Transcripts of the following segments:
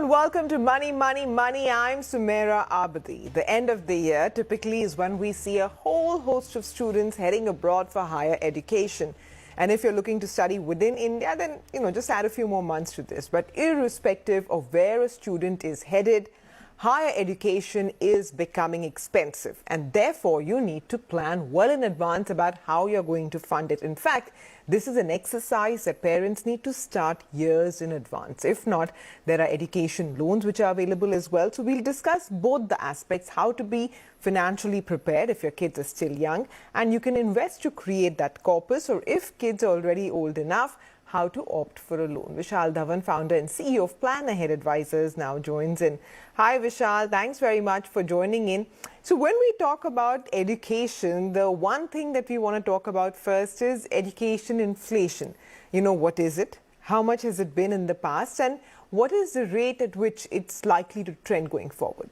and welcome to Money, Money, Money. I'm Sumaira Abadi. The end of the year typically is when we see a whole host of students heading abroad for higher education. And if you're looking to study within India, then, just add a few more months to this. But irrespective of where a student is headed, higher education is becoming expensive. And therefore, you need to plan well in advance about how you're going to fund it. In fact, this is an exercise that parents need to start years in advance. If not, there are education loans which are available as well. So we'll discuss both the aspects, how to be financially prepared if your kids are still young, and you can invest to create that corpus, or if kids are already old enough, how to opt for a loan. Vishal Dhawan, founder and CEO of Plan Ahead Advisors, now joins in. Hi Vishal, thanks very much for joining in. So when we talk about education, the one thing that we want to talk about first is education inflation. What is it? How much has it been in the past? And what is the rate at which it's likely to trend going forward?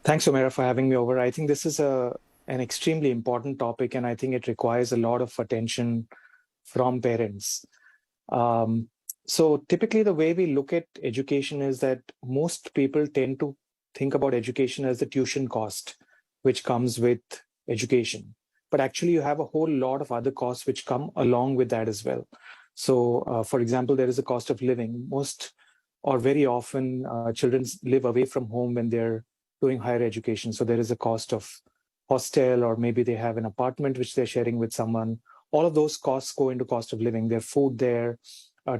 Thanks, Sumaira, for having me over. I think this is an extremely important topic, and I think it requires a lot of attention from parents. So typically the way we look at education is that most people tend to think about education as the tuition cost, which comes with education. But actually you have a whole lot of other costs which come along with that as well. So for example, there is a cost of living. Most or very often children live away from home when they're doing higher education. So there is a cost of hostel, or maybe they have an apartment which they're sharing with someone. All of those costs go into cost of living. There's food there,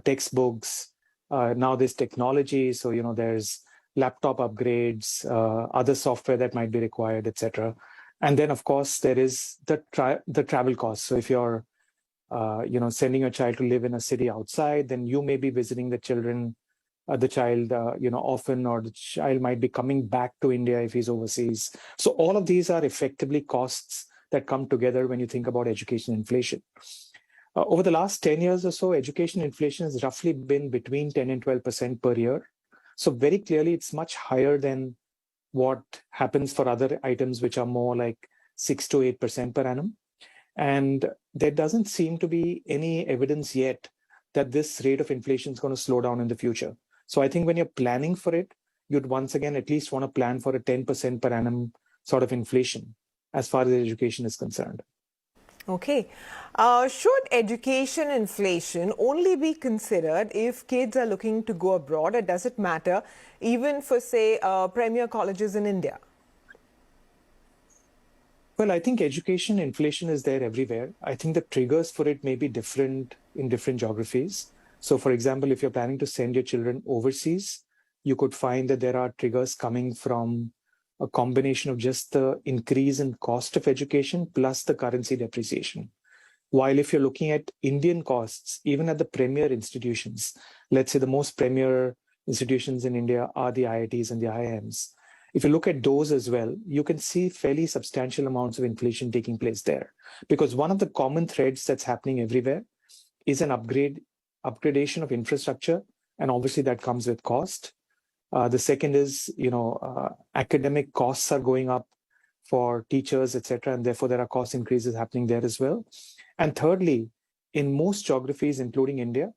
textbooks. Now there's technology. So, there's laptop upgrades, other software that might be required, etc. And then, of course, there is the travel costs. So if you're, sending your child to live in a city outside, then you may be visiting the child, often, or the child might be coming back to India if he's overseas. So all of these are effectively costs that come together when you think about education inflation. Over the last 10 years or so, education inflation has roughly been between 10 and 12% per year. So very clearly, it's much higher than what happens for other items, which are more like 6 to 8% per annum. And there doesn't seem to be any evidence yet that this rate of inflation is going to slow down in the future. So I think when you're planning for it, you'd once again at least want to plan for a 10% per annum sort of inflation as far as education is concerned. Okay. Should education inflation only be considered if kids are looking to go abroad, or does it matter even for, say, premier colleges in India? Well, I think education inflation is there everywhere. I think the triggers for it may be different in different geographies. So, for example, if you're planning to send your children overseas, you could find that there are triggers coming from a combination of just the increase in cost of education plus the currency depreciation. While if you're looking at Indian costs, even at the premier institutions, let's say the most premier institutions in India are the IITs and the IIMs. If you look at those as well, you can see fairly substantial amounts of inflation taking place there. Because one of the common threads that's happening everywhere is an upgradation of infrastructure. And obviously that comes with cost. The second is, academic costs are going up for teachers, etc. And therefore, there are cost increases happening there as well. And thirdly, in most geographies, including India,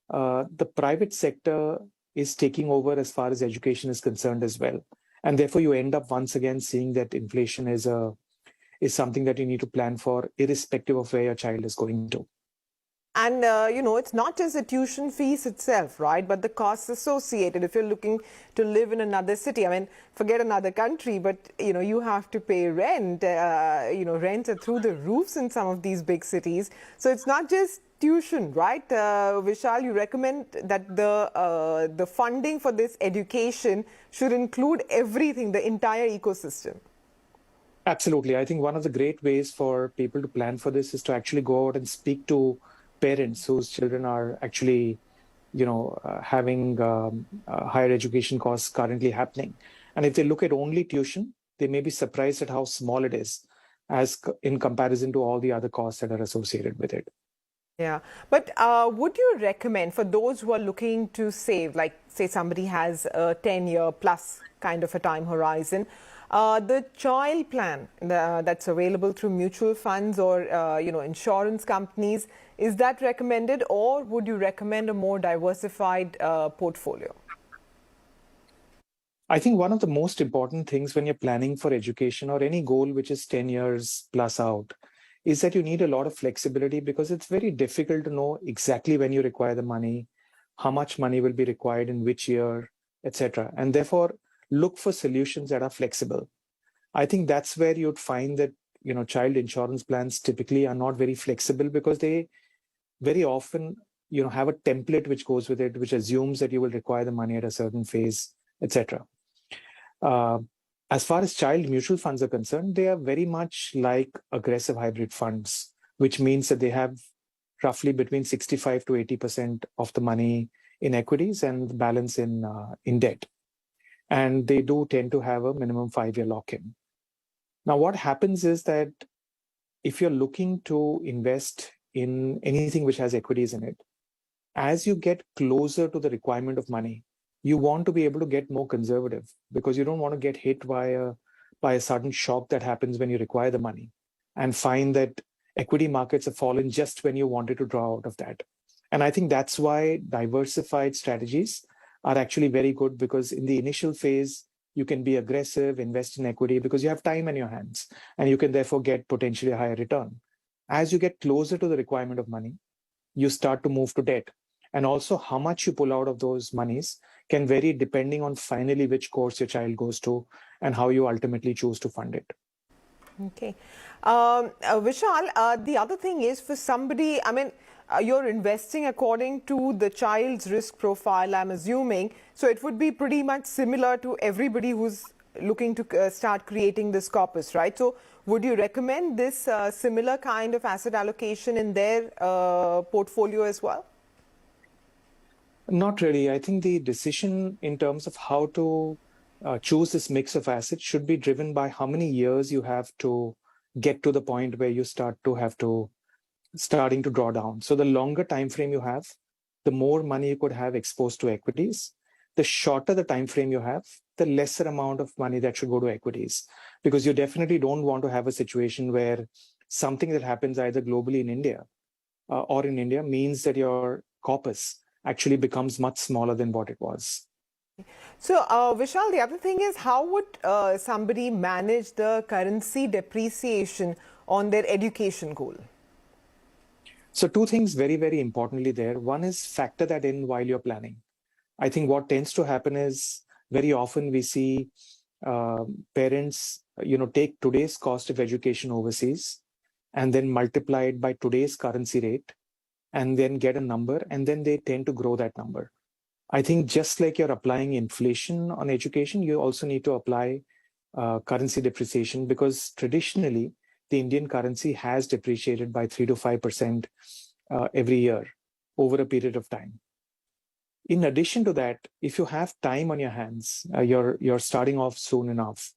the private sector is taking over as far as education is concerned as well. And therefore, you end up once again seeing that inflation is something that you need to plan for, irrespective of where your child is going to. And, it's not just the tuition fees itself, right, but the costs associated. If you're looking to live in another city, I mean, forget another country, but, you have to pay rent. Rents are through the roofs in some of these big cities. So it's not just tuition, right? Vishal, you recommend that the funding for this education should include everything, the entire ecosystem. Absolutely. I think one of the great ways for people to plan for this is to actually go out and speak to parents whose children are actually, having higher education costs currently happening. And if they look at only tuition, they may be surprised at how small it is in comparison to all the other costs that are associated with it. Yeah, but would you recommend for those who are looking to save, like say somebody has a 10-year plus kind of a time horizon, the child plan that's available through mutual funds or insurance companies, is that recommended, or would you recommend a more diversified portfolio? I think one of the most important things when you're planning for education or any goal which is 10 years plus out is that you need a lot of flexibility, because it's very difficult to know exactly when you require the money, how much money will be required in which year, etc. And therefore, look for solutions that are flexible. I think that's where you'd find that, child insurance plans typically are not very flexible, because they very often, have a template which goes with it, which assumes that you will require the money at a certain phase, etc. Uh, as far as child mutual funds are concerned, they are very much like aggressive hybrid funds, which means that they have roughly between 65 to 80% of the money in equities and the balance in debt. And they do tend to have a minimum 5-year lock-in. Now, what happens is that if you're looking to invest in anything which has equities in it, as you get closer to the requirement of money, you want to be able to get more conservative, because you don't want to get hit by a sudden shock that happens when you require the money and find that equity markets have fallen just when you wanted to draw out of that. And I think that's why diversified strategies are actually very good, because in the initial phase, you can be aggressive, invest in equity because you have time in your hands, and you can therefore get potentially a higher return. As you get closer to the requirement of money, you start to move to debt. And also how much you pull out of those monies can vary depending on finally which course your child goes to and how you ultimately choose to fund it. Okay. Vishal, the other thing is, for somebody, you're investing according to the child's risk profile, I'm assuming. So it would be pretty much similar to everybody who's looking to start creating this corpus, right? So would you recommend this similar kind of asset allocation in their portfolio as well? Not really. I think the decision in terms of how to choose this mix of assets should be driven by how many years you have to get to the point where you starting to draw down. So the longer time frame you have, the more money you could have exposed to equities. The shorter the time frame you have, the lesser amount of money that should go to equities, because you definitely don't want to have a situation where something that happens either globally in India or in India means that your corpus actually becomes much smaller than what it was. So, Vishal, the other thing is, how would somebody manage the currency depreciation on their education goal? So two things very, very importantly there. One is factor that in while you're planning. I think what tends to happen is very often we see parents, take today's cost of education overseas and then multiply it by today's currency rate and then get a number, and then they tend to grow that number. I think just like you're applying inflation on education, you also need to apply currency depreciation, because traditionally the Indian currency has depreciated by 3 to 5% every year over a period of time. In addition to that, if you have time on your hands, you're starting off soon enough,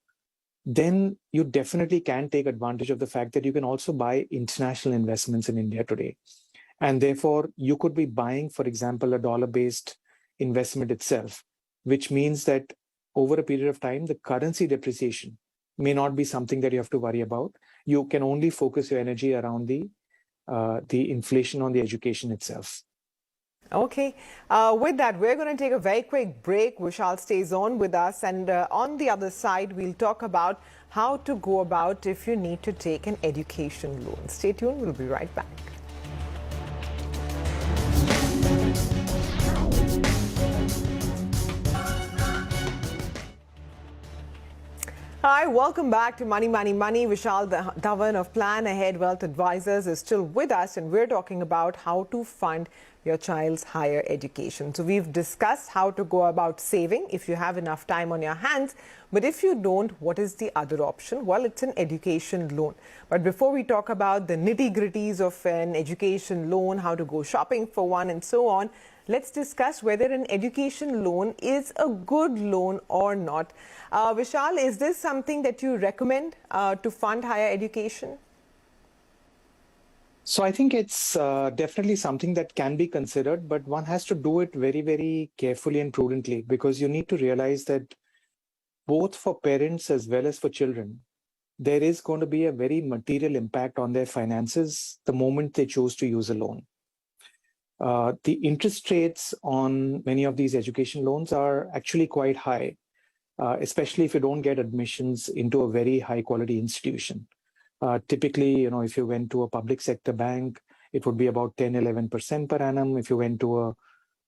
then you definitely can take advantage of the fact that you can also buy international investments in India today. And therefore, you could be buying, for example, a dollar-based investment itself, which means that over a period of time, the currency depreciation may not be something that you have to worry about. You can only focus your energy around the inflation on the education itself. Okay. With that, we're going to take a very quick break. Vishal stays on with us. And on the other side, we'll talk about how to go about if you need to take an education loan. Stay tuned. We'll be right back. Hi, welcome back to Money, Money, Money. Vishal Dhawan of Plan Ahead Wealth Advisors is still with us, and we're talking about how to fund your child's higher education. So we've discussed how to go about saving if you have enough time on your hands. But if you don't, what is the other option? Well, it's an education loan. But before we talk about the nitty-gritties of an education loan, how to go shopping for one and so on, let's discuss whether an education loan is a good loan or not. Vishal, is this something that you recommend to fund higher education? So I think it's definitely something that can be considered, but one has to do it very, very carefully and prudently, because you need to realize that both for parents as well as for children, there is going to be a very material impact on their finances the moment they choose to use a loan. The interest rates on many of these education loans are actually quite high. especially if you don't get admissions into a very high quality institution. Typically, if you went to a public sector bank, it would be about 10, 11% per annum. If you went to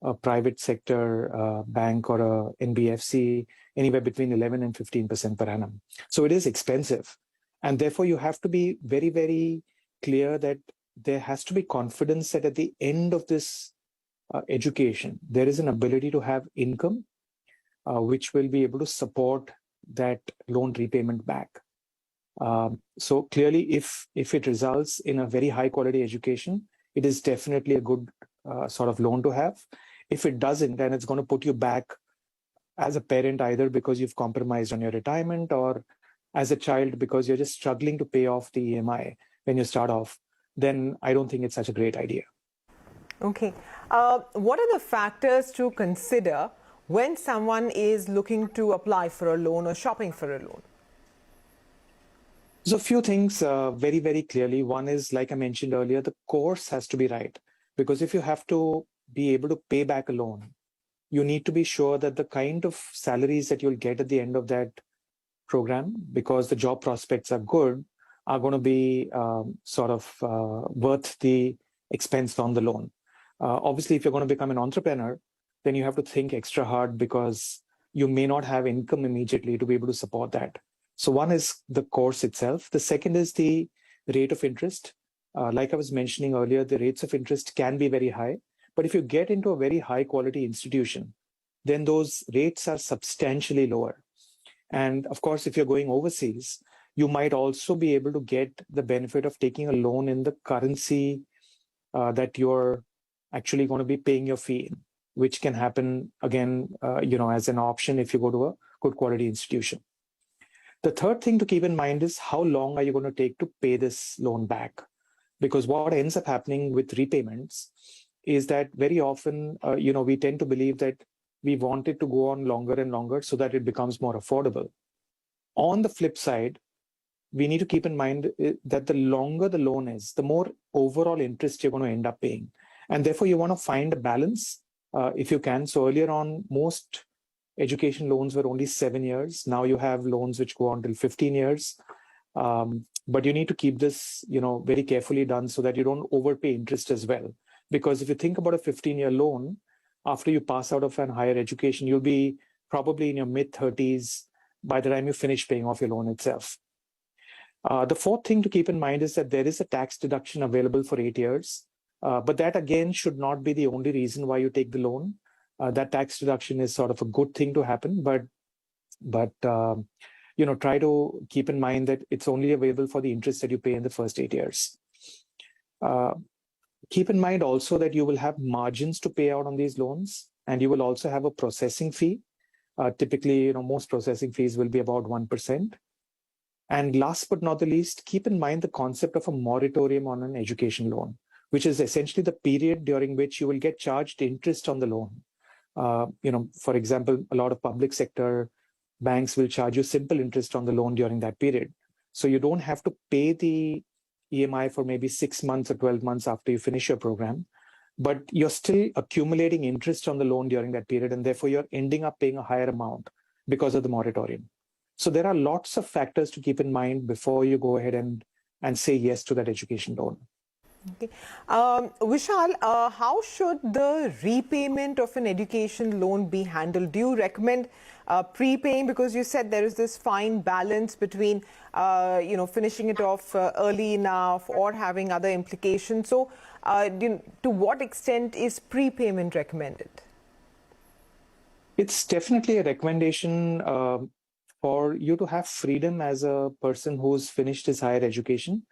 a private sector bank or a NBFC, anywhere between 11 and 15% per annum. So it is expensive. And therefore, you have to be very, very clear that there has to be confidence that at the end of this education, there is an ability to have income, which will be able to support that loan repayment back. So clearly, if it results in a very high quality education, it is definitely a good sort of loan to have. If it doesn't, then it's going to put you back as a parent, either because you've compromised on your retirement, or as a child because you're just struggling to pay off the EMI when you start off. Then I don't think it's such a great idea. Okay. What are the factors to consider when someone is looking to apply for a loan or shopping for a loan? So a few things very, very clearly. One is, like I mentioned earlier, the course has to be right. Because if you have to be able to pay back a loan, you need to be sure that the kind of salaries that you'll get at the end of that program, because the job prospects are good, are going to be worth the expense on the loan. Obviously, if you're going to become an entrepreneur, then you have to think extra hard because you may not have income immediately to be able to support that. So one is the course itself. The second is the rate of interest. Like I was mentioning earlier, the rates of interest can be very high. But if you get into a very high quality institution, then those rates are substantially lower. And of course, if you're going overseas, you might also be able to get the benefit of taking a loan in the currency that you're actually going to be paying your fee in, which can happen again, as an option if you go to a good quality institution. The third thing to keep in mind is how long are you going to take to pay this loan back? Because what ends up happening with repayments is that very often, we tend to believe that we want it to go on longer and longer so that it becomes more affordable. On the flip side, we need to keep in mind that the longer the loan is, the more overall interest you're going to end up paying. And therefore, you want to find a balance if you can. So earlier on, most education loans were only 7 years. Now you have loans which go on till 15 years. But you need to keep this, very carefully done so that you don't overpay interest as well. Because if you think about a 15-year loan, after you pass out of an higher education, you'll be probably in your mid-30s by the time you finish paying off your loan itself. The fourth thing to keep in mind is that there is a tax deduction available for 8 years. But that, again, should not be the only reason why you take the loan. That tax deduction is sort of a good thing to happen, but try to keep in mind that it's only available for the interest that you pay in the first 8 years. Keep in mind also that you will have margins to pay out on these loans, and you will also have a processing fee. Typically, most processing fees will be about 1%. And last but not the least, keep in mind the concept of a moratorium on an education loan, which is essentially the period during which you will get charged interest on the loan. For example, a lot of public sector banks will charge you simple interest on the loan during that period. So you don't have to pay the EMI for maybe 6 months or 12 months after you finish your program, but you're still accumulating interest on the loan during that period, and therefore you're ending up paying a higher amount because of the moratorium. So there are lots of factors to keep in mind before you go ahead and say yes to that education loan. Okay. Vishal, how should the repayment of an education loan be handled? Do you recommend prepaying? Because you said there is this fine balance between, finishing it off early enough or having other implications. So to what extent is prepayment recommended? It's definitely a recommendation for you to have freedom as a person who's finished his higher education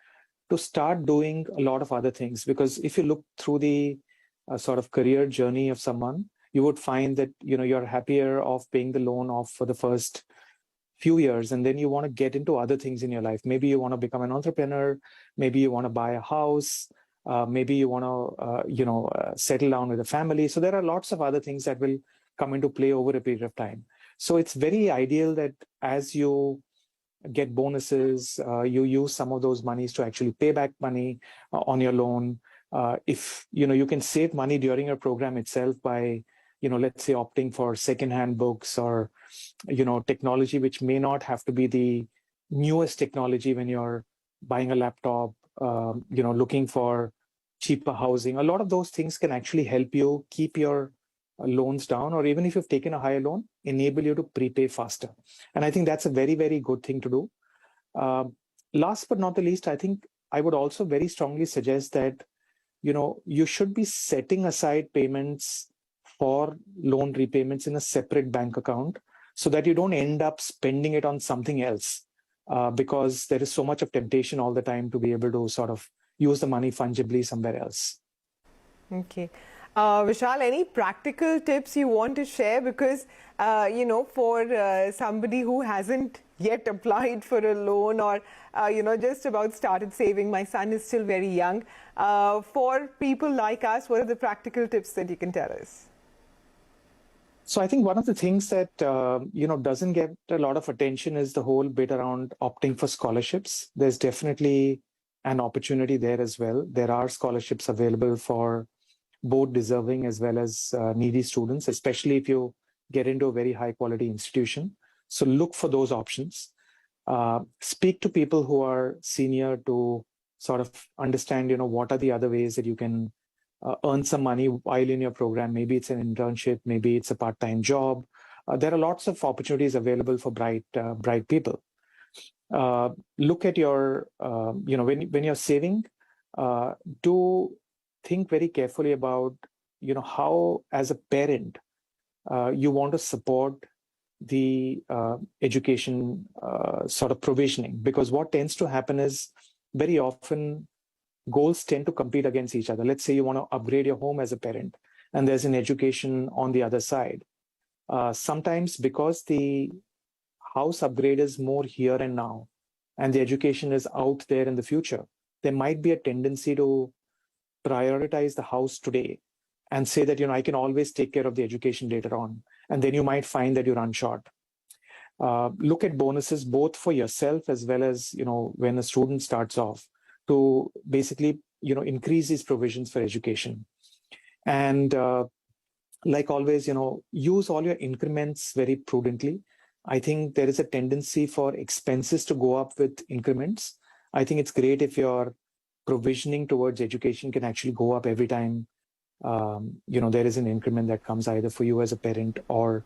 to start doing a lot of other things. Because if you look through the sort of career journey of someone, you would find that, you're happier off paying the loan off for the first few years. And then you want to get into other things in your life. Maybe you want to become an entrepreneur. Maybe you want to buy a house. Maybe you want to, settle down with a family. So there are lots of other things that will come into play over a period of time. So it's very ideal that as you get bonuses, you use some of those monies to actually pay back money on your loan. If you can save money during your program itself by let's say opting for secondhand books or, technology, which may not have to be the newest technology when you're buying a laptop, looking for cheaper housing. A lot of those things can actually help you keep your loans down, or even if you've taken a higher loan, enable you to prepay faster. And I think that's a very, very good thing to do. Last but not the least, I think I would also very strongly suggest that, you should be setting aside payments for loan repayments in a separate bank account so that you don't end up spending it on something else, because there is so much of temptation all the time to be able to sort of use the money fungibly somewhere else. Okay. Vishal, any practical tips you want to share? Because, for somebody who hasn't yet applied for a loan or, just about started saving, my son is still very young. For people like us, what are the practical tips that you can tell us? So I think one of the things that, doesn't get a lot of attention is the whole bit around opting for scholarships. There's definitely an opportunity there as well. There are scholarships available for both deserving as well as needy students, especially if you get into a very high quality institution. So look for those options. Speak to people who are senior to sort of understand, what are the other ways that you can earn some money while in your program. Maybe it's an internship, maybe it's a part-time job. There are lots of opportunities available for bright people. Look at your, when you're saving, do think very carefully about, how as a parent, you want to support the education sort of provisioning. Because what tends to happen is very often goals tend to compete against each other. Let's say you want to upgrade your home as a parent, and there's an education on the other side. Sometimes because the house upgrade is more here and now, and the education is out there in the future, there might be a tendency to prioritize the house today and say that, I can always take care of the education later on. And then you might find that you run short. Look at bonuses both for yourself as well as, when a student starts off, to basically, increase these provisions for education. And like always, use all your increments very prudently. I think there is a tendency for expenses to go up with increments. I think it's great if your provisioning towards education can actually go up every time, there is an increment that comes either for you as a parent or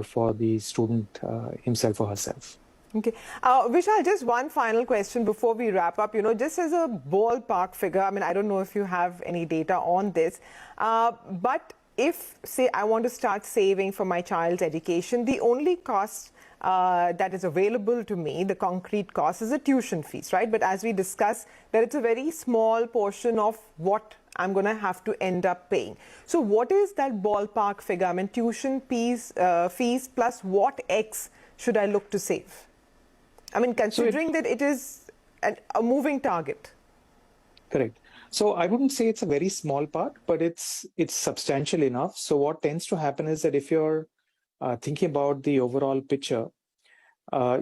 for the student himself or herself. Okay. Vishal, just one final question before we wrap up. Just as a ballpark figure, I don't know if you have any data on this, but if, say, I want to start saving for my child's education, the only cost that is available to me, the concrete cost, is the tuition fees, right? But as we discussed, that it's a very small portion of what I'm going to have to end up paying. So what is that ballpark figure? Tuition fees plus what X should I look to save? Considering that it is a moving target. Correct. So I wouldn't say it's a very small part, but it's substantial enough. So what tends to happen is that if you're thinking about the overall picture,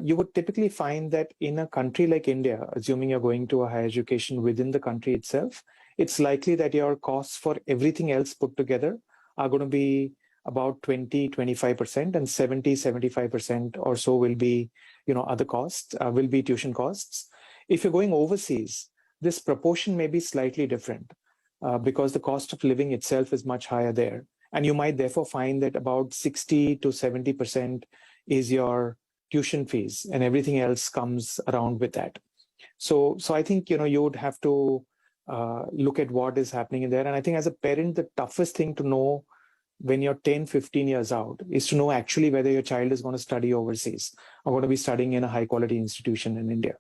you would typically find that in a country like India, assuming you're going to a higher education within the country itself, it's likely that your costs for everything else put together are going to be about 20-25%, and 70-75% or so will be, other costs, will be tuition costs. If you're going overseas, this proportion may be slightly different because the cost of living itself is much higher there. And you might therefore find that about 60-70% is your tuition fees, and everything else comes around with that. So I think, you would have to look at what is happening in there. And I think as a parent, the toughest thing to know when you're 10-15 years out is to know actually whether your child is going to study overseas or going to be studying in a high quality institution in India.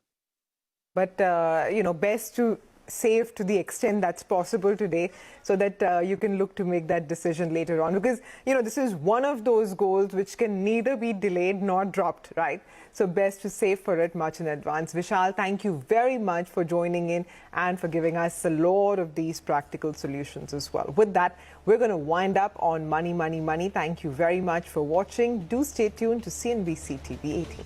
But, best to save to the extent that's possible today so that you can look to make that decision later on. Because, this is one of those goals which can neither be delayed nor dropped, right? So best to save for it much in advance. Vishal, thank you very much for joining in and for giving us a lot of these practical solutions as well. With that, we're going to wind up on Money, Money, Money. Thank you very much for watching. Do stay tuned to CNBC TV 18.